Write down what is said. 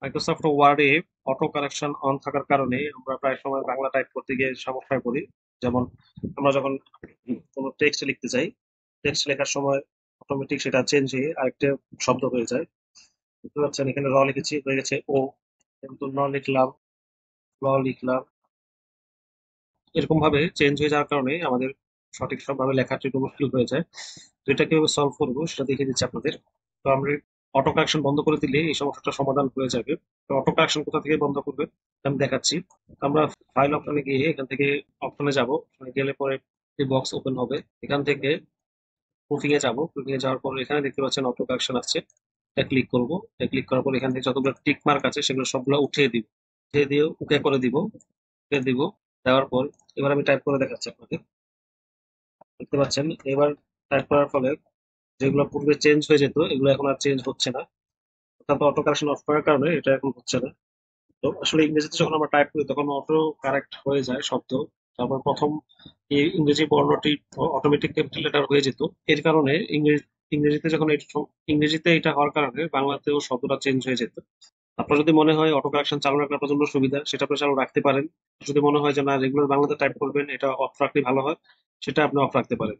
Microsoft ওয়ার্ডে auto correction on থাকার কারণে আমরা প্রায় সময় বাংলা টাইপ করতে গিয়ে সমস্যায় পড়ি। যেমন আমরা যখন কোনো টেক্সট লিখতে চাই, টেক্সট লেখার সময় অটোমেটিক সেটা চেঞ্জ হয়ে আরেকটা শব্দ হয়ে যায়। বুঝতে পারছেন, এখানে র লিখেছি হয়ে গেছে ও, কিন্তু ন লিখলাম, ল লিখলাম, এরকম ভাবে চেঞ্জ হয়ে যাওয়ার কারণে আমাদের সঠিক ভাবে লেখাটা একটু মুশকিল হয়ে যায়। তো এটা কিভাবে সলভ করবো সেটা দেখিয়ে দিচ্ছি আপনাদের। তো আমরা অটো কারেকশন বন্ধ করে দিলে এই সমস্যাটা সমাধান হয়ে যাবে। তো অটো কারেকশন কোথা থেকে বন্ধ করবে আমি দেখাচ্ছি। তো আমরা ফাইল অপশনে গিয়ে এখান থেকে অপশনে যাব, গেলে পরে এই বক্স ওপেন হবে। এখান থেকে প্রুফিং এ যাবো, প্রুফিং এ যাওয়ার পর এখানে দেখতে পাচ্ছেন অটো কারেকশন আছে, এটা ক্লিক করবো। এটা ক্লিক করার পর এখান থেকে যতগুলো টিক মার্ক আছে সেগুলো সবগুলো উঠিয়ে দিব, উঠিয়ে দিয়ে ওকে করে দিব, ওকে দিব। দেওয়ার পর এবার আমি টাইপ করে দেখাচ্ছি আপনাকে। দেখতে পাচ্ছেন এবার টাইপ করার ফলে যেগুলো পূর্বে চেঞ্জ হয়ে যেত এগুলো এখন আর চেঞ্জ হচ্ছে না, অর্থাৎ অটো কারেকশন অফ করার কারণে এটা এখন হচ্ছে না। তো আসলে ইংরেজিতে যখন আমরা টাইপ করি তখন অটো কারেক্ট হয়ে যায় শব্দ। তারপর প্রথম এই ইংরেজি বর্ণটি অটোমেটিক ক্যাপিটাল লেটার হয়ে যেত, এর কারণে ইংরেজিতে যখন ইংরেজিতে এটা হওয়ার কারণে বাংলাতেও শব্দটা চেঞ্জ হয়ে যেত। আপনার যদি মনে হয় অটো কারেকশন চালু রাখলে আপনার জন্য সুবিধা, সেটা আপনি চালু রাখতে পারেন। যদি মনে হয় যে না রেগুলার বাংলাতে টাইপ করবেন, এটা অফ রাখলে ভালো হয়, সেটা আপনি অফ রাখতে পারেন।